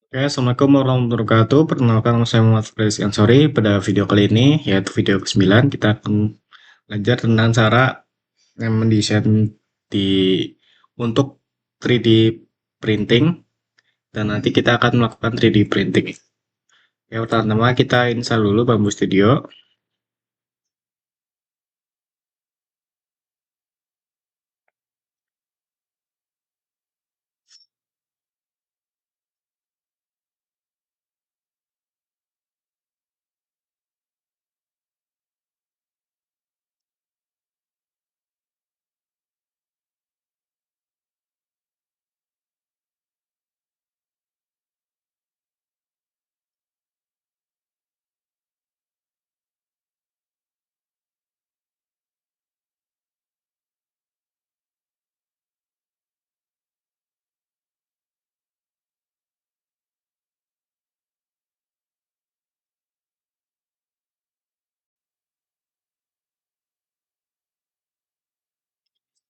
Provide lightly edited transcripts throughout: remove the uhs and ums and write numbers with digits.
Oke, Assalamualaikum warahmatullahi wabarakatuh. Perkenalkan nama saya Muhammad Faris Ansori. Pada video kali ini, yaitu video ke-9, kita akan belajar tentang cara mendesain di untuk 3D printing, dan nanti kita akan melakukan 3D printing. Yang pertama kita install dulu Bamboo Studio.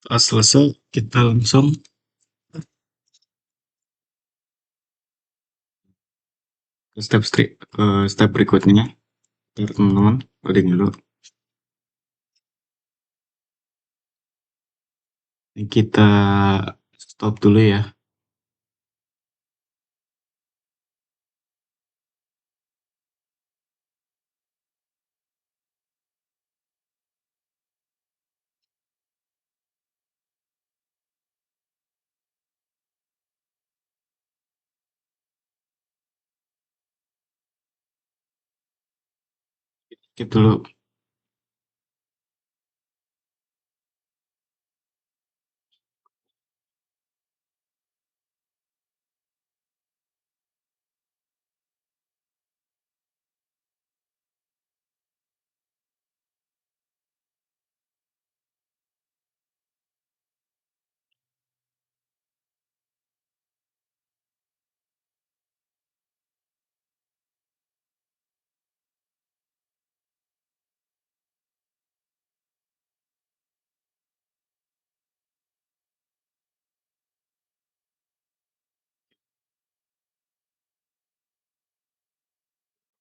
Setelah selesai, kita langsung ke step berikutnya. Ntar teman-teman, loading dulu. Ini kita stop dulu ya. Skip dulu.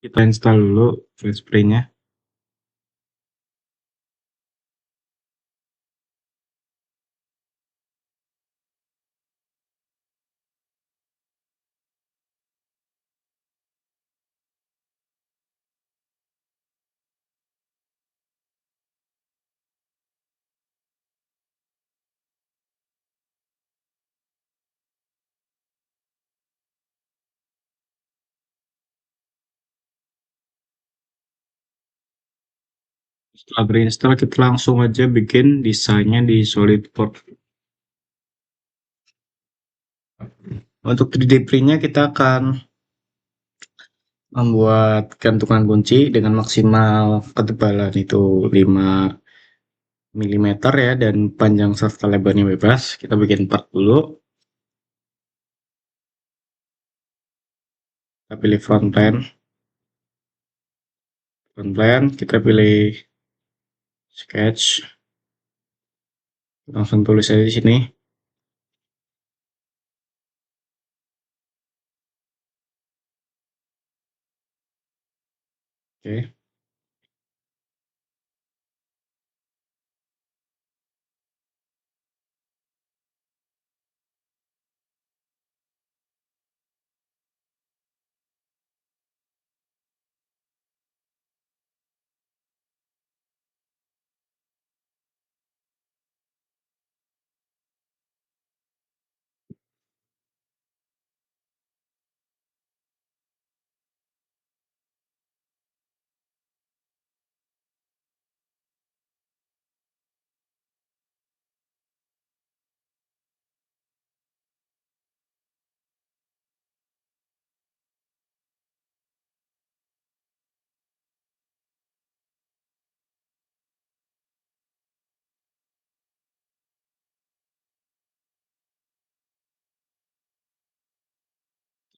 Kita install dulu Flash Player-nya. Setelah berinstall, kita langsung aja bikin desainnya di SolidWorks. Untuk 3D print-nya kita akan membuat gantungan kunci dengan maksimal ketebalan itu 5 mm ya, dan panjang serta lebarnya bebas. Kita bikin part dulu. Kita pilih front plan, kita pilih sketch, langsung tulis aja di sini. Oke.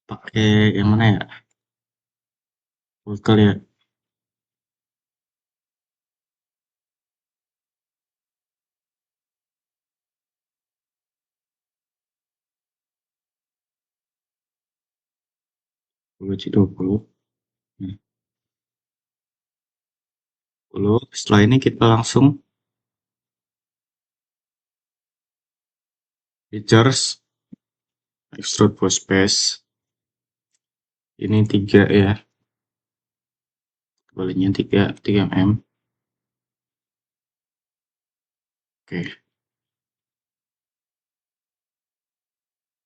Pakai yang mana ya? Full ya. 20 Nah, 10. Setelah ini kita langsung features extrude post paste. Ini 3 ya, baliknya 3 mm. Oke,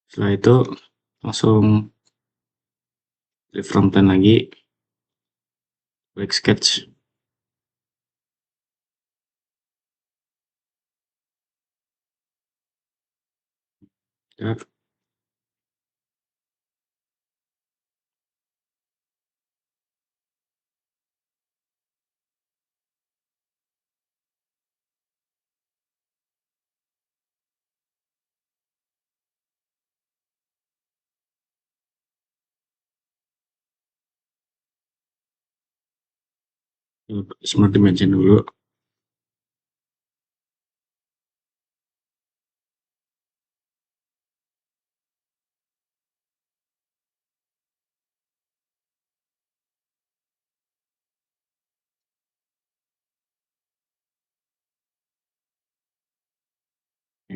setelah itu langsung from plan lagi, klik sketch. Ya, smart dimension dulu.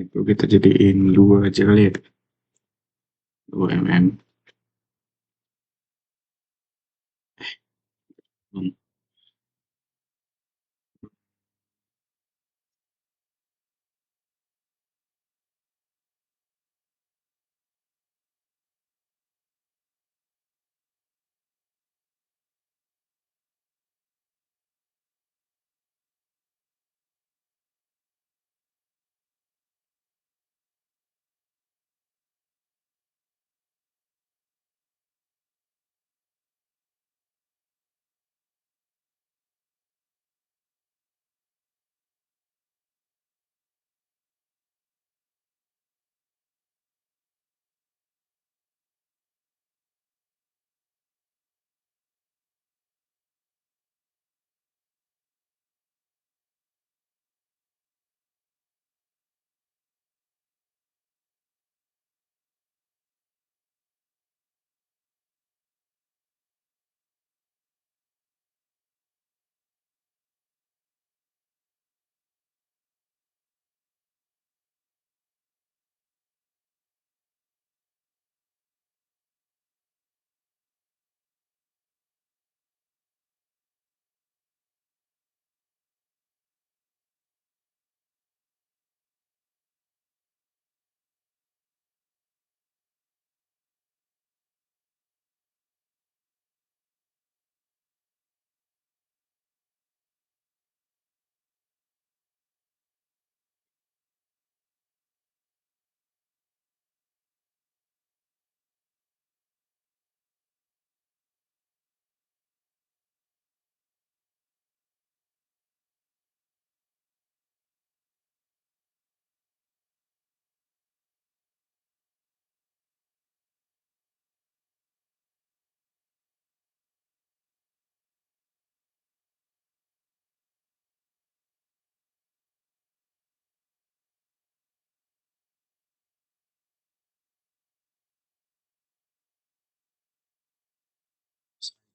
Itu kita jadiin 2 aja kali ya, 2 mm.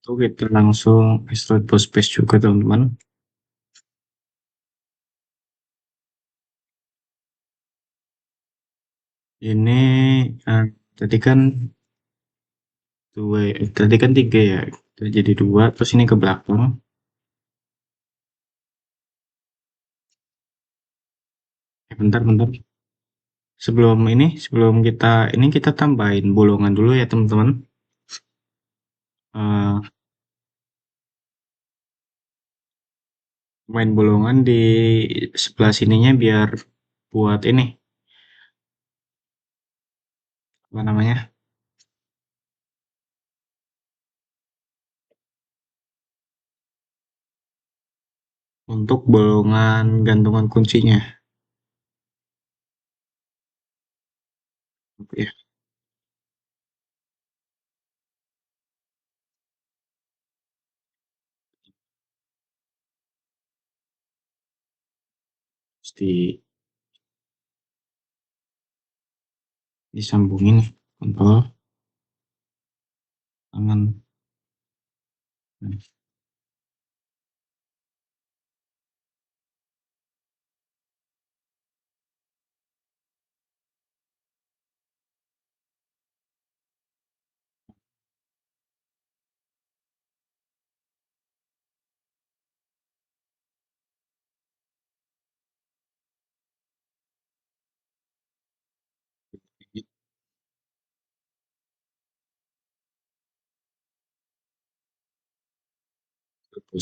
Itu kita langsung extrude post paste juga teman-teman. Ini tadi kan tadi kan 3 ya, kita jadi 2, terus ini ke belakang. Bentar bentar, sebelum kita tambahin bolongan dulu ya teman-teman. Eh, Main bolongan di sebelah sininya biar buat ini, apa namanya, untuk bolongan gantungan kuncinya. Ya, mesti disambungin kontrol. tangan.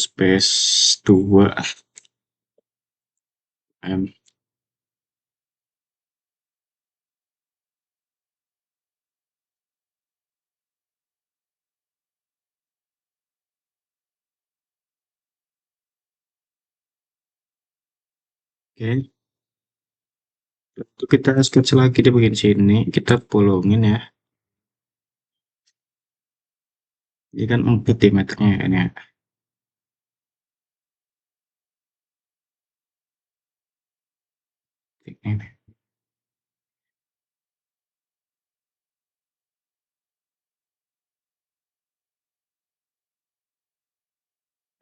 Space 2 M. Oke, itu kita sketch lagi di bagian sini, kita bolongin ya. Ini kan 4 diameternya ya, ini ya.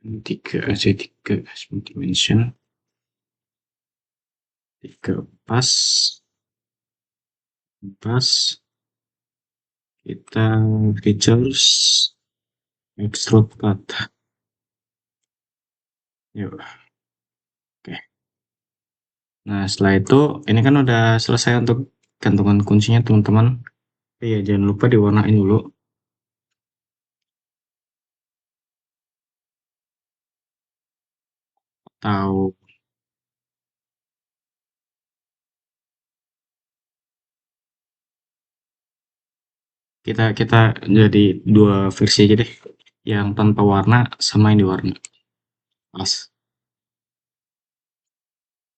Ini 3 aja, 3 dimension, 3 pas, pas, kita features, extrude cut. Yuk, oke. Nah, setelah itu, ini kan udah selesai untuk gantungan kuncinya, teman-teman. Iya, jangan lupa diwarnain dulu. Tahu, kita kita jadi dua versi aja deh. Yang tanpa warna sama yang diwarna. Pas.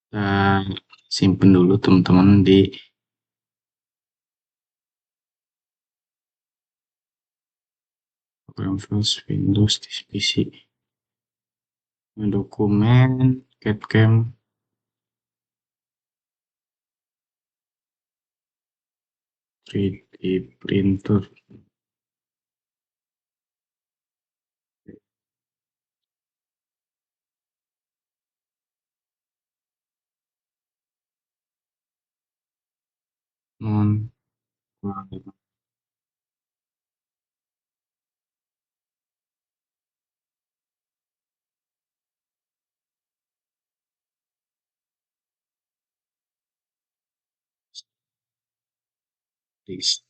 Kita simpen dulu teman-teman di program files Windows di PC. Dokumen, CAD-CAM, 3D printer. Non disk.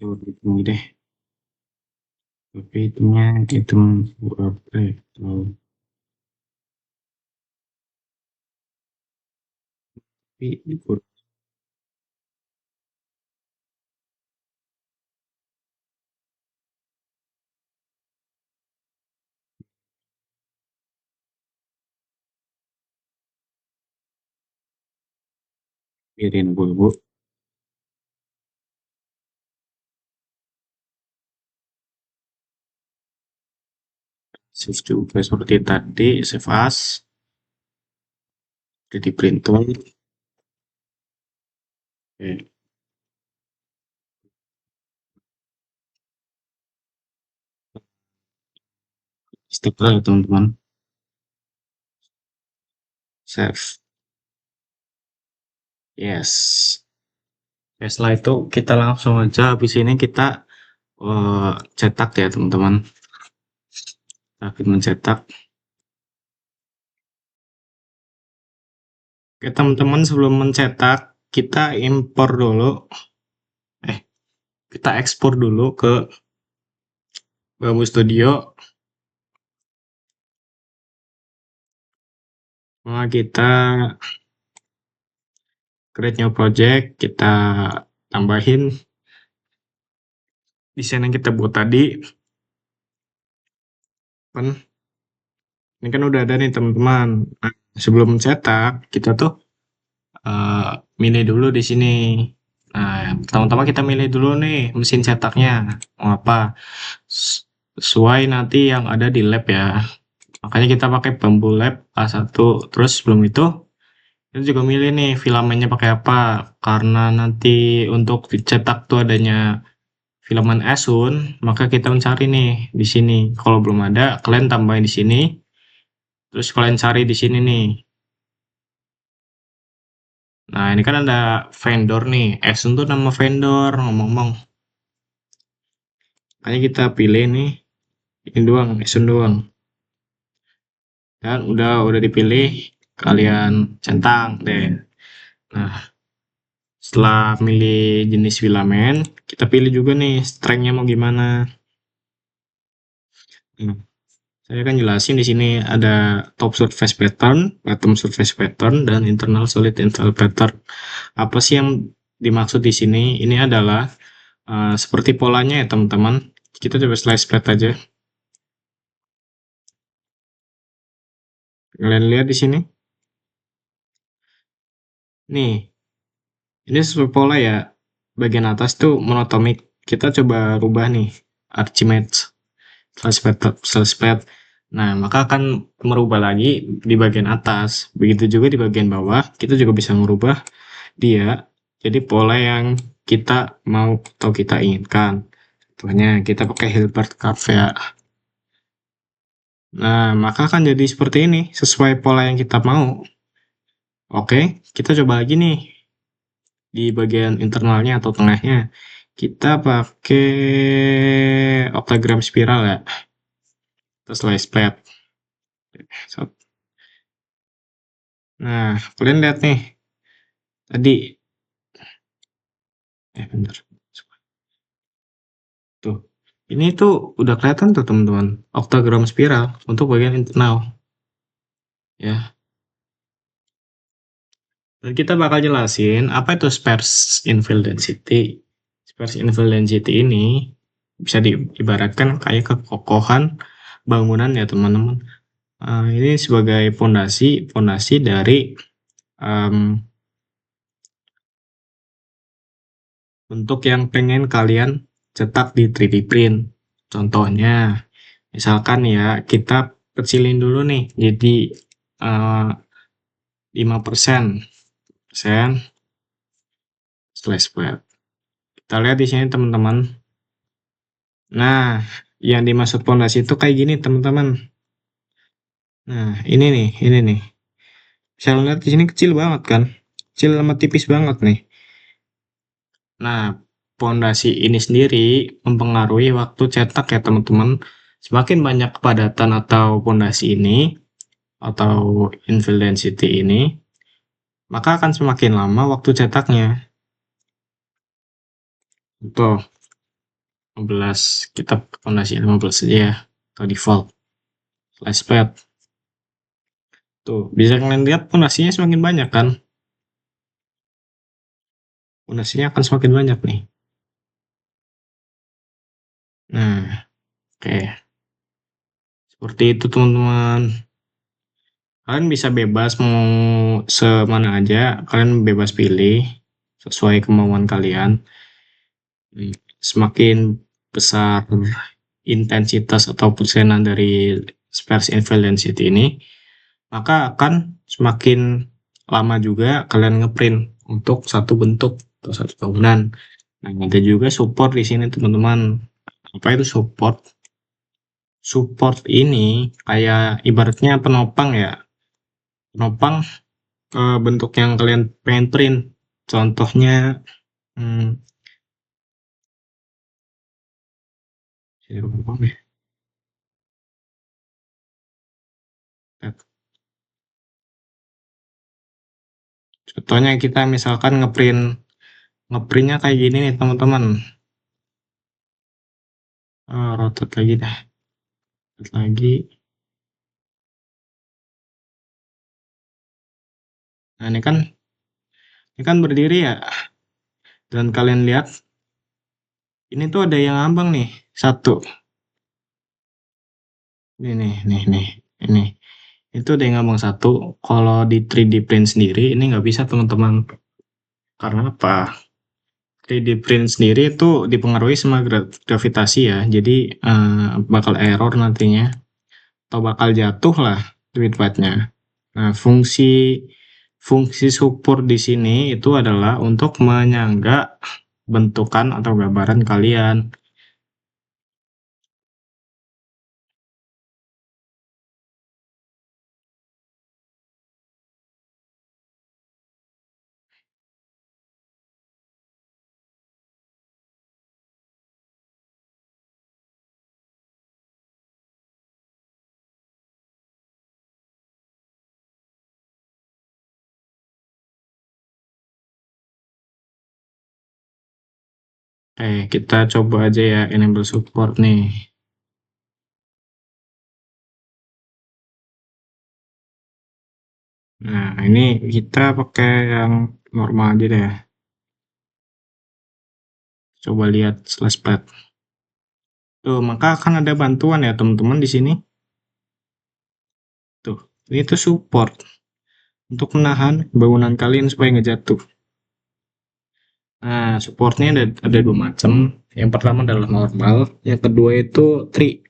Itu ini deh. Tapi itunya itu berapa ya? Tapi biarin bu. Save juga seperti tadi, save as, jadi printer. Oke, step ya teman-teman. Save. Yes. Oke, setelah itu kita langsung aja habis ini kita cetak ya teman-teman. Kita mencetak Oke, teman-teman, sebelum mencetak, kita impor dulu, eh, kita ekspor dulu ke Bamboo Studio. Nah, kita create new project, kita tambahin desain yang kita buat tadi. Kan, ini kan udah ada nih teman-teman. Nah, sebelum mencetak, kita tuh eh, milih dulu di sini. Nah, pertama-tama kita milih dulu nih mesin cetaknya mau apa. Sesuai nanti yang ada di lab ya. Makanya kita pakai Bamboo Lab A1. Terus sebelum itu kita juga milih nih filamennya pakai apa. Karena nanti untuk dicetak tuh adanya filamen Asun, maka kita mencari nih di sini. Kalau belum ada, kalian tambahin di sini. Terus kalian cari di sini nih. Nah, ini kan ada vendor nih. Asun tuh nama vendor, ngomong-ngomong. Makanya kita pilih nih, ini doang, Asun doang. Dan udah dipilih, kalian centang deh. Nah, setelah milih jenis filamen, kita pilih juga nih strength-nya mau gimana. Nah, saya kan jelasin di sini ada top surface pattern, bottom surface pattern, dan internal solid internal pattern. Apa sih yang dimaksud di sini? Ini adalah seperti polanya ya teman-teman. Kita coba slice plate aja. Kalian lihat di sini. Nih, ini sesuai pola ya. Bagian atas tuh monatomic. Kita coba rubah nih Archimedes slash pad. Nah, maka akan merubah lagi di bagian atas. Begitu juga di bagian bawah, kita juga bisa merubah dia jadi pola yang kita mau atau kita inginkan. Contohnya kita pakai Hilbert curve ya. Nah, maka akan jadi seperti ini, sesuai pola yang kita mau. Oke, kita coba lagi nih di bagian internalnya atau tengahnya. Kita pakai octagram spiral ya. Terus slice plate. Nah, kalian lihat nih. Tadi, bentar. Tuh. Ini tuh udah kelihatan tuh teman-teman. Octagram spiral untuk bagian internal. Ya. Dan kita bakal jelasin apa itu sparse infill density. Sparse infill density ini bisa diibaratkan kayak kekokohan bangunan ya teman-teman. Ini sebagai fondasi dari um, bentuk yang pengen kalian cetak di 3D print. Contohnya, misalkan ya kita kecilin dulu nih jadi 5% slash square. Kita lihat di sini teman-teman. Nah, yang dimaksud pondasi itu kayak gini teman-teman. Nah, ini nih. Saya lihat di sini kecil banget kan? Kecil sama tipis banget nih. Nah, pondasi ini sendiri mempengaruhi waktu cetak ya teman-teman. Semakin banyak kepadatan atau pondasi ini atau infill density ini, maka akan semakin lama waktu cetaknya. Contoh 15, kita pondasi 15 aja ya, atau default. Slice pad. Tuh, bisa kalian lihat pondasinya semakin banyak kan? Pondasinya akan semakin banyak nih. Nah, oke. Seperti itu teman-teman. Kalian bisa bebas mau semana aja, kalian bebas pilih sesuai kemauan kalian. Semakin besar intensitas atau persenan dari sparse infill density ini, maka akan semakin lama juga kalian ngeprint untuk satu bentuk atau satu bangunan. Nah, ada juga support di sini teman-teman. Apa itu support? Support ini kayak ibaratnya penopang ya. Penopang bentuk yang kalian pengen print. Contohnya, hmm, Contohnya kita misalkan ngeprintnya kayak gini nih teman-teman. Rotate lagi dah, rotate lagi. Nah ini kan berdiri ya, dan kalian lihat ini tuh ada yang ngambang nih, satu. Ini. Itu ada yang ngambang satu. Kalau di 3D print sendiri ini nggak bisa teman-teman. Karena apa? 3D print sendiri itu dipengaruhi sama gravitasi ya. Jadi bakal error nantinya atau bakal jatuh lah tweet bytenya. Nah, fungsi support di sini itu adalah untuk menyangga bentukan atau gambaran kalian. Kita coba aja ya enable support nih. Nah, ini kita pakai yang normal aja deh. Coba lihat slash plat. Tuh, maka akan ada bantuan ya teman-teman di sini. Tuh, ini tuh support untuk menahan bangunan kalian supaya nggak jatuh. Nah, supportnya ada dua macam. Yang pertama adalah normal, yang kedua itu tree.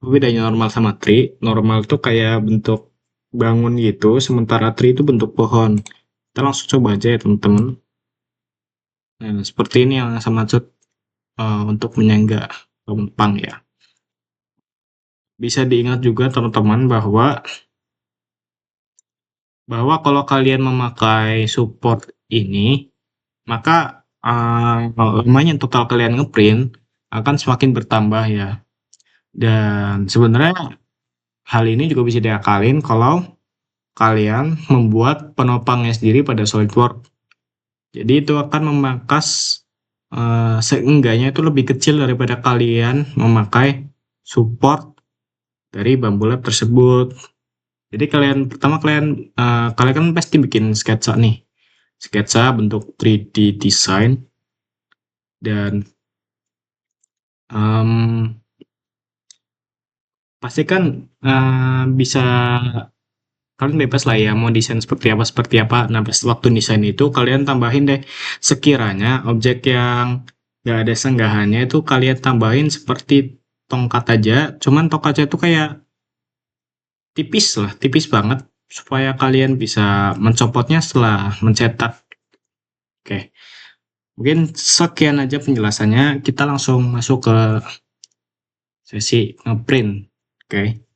Bedanya normal sama tree, normal tuh kayak bentuk bangun gitu, sementara tree itu bentuk pohon. Kita langsung coba aja ya teman-teman. Nah, seperti ini yang saya maksud untuk menyangga penumpang ya. Bisa diingat juga teman-teman bahwa kalau kalian memakai support ini, maka lamanya total kalian ngeprint akan semakin bertambah ya. Dan sebenarnya hal ini juga bisa diakalin kalau kalian membuat penopangnya sendiri pada SolidWorks. Jadi itu akan memangkas seenggaknya itu lebih kecil daripada kalian memakai support dari Bambu Lab tersebut. Jadi kalian kan pasti bikin sketsa nih. Sketsa bentuk 3D design dan pasti kan bisa kalian bebas lah ya mau desain seperti apa. Nah, pas waktu desain itu kalian tambahin deh sekiranya objek yang nggak ada senggahannya itu kalian tambahin seperti tongkat aja. Cuman tongkatnya itu kayak tipis banget supaya kalian bisa mencopotnya setelah mencetak. Oke, mungkin sekian aja penjelasannya. Kita langsung masuk ke sesi ngeprint. Oke.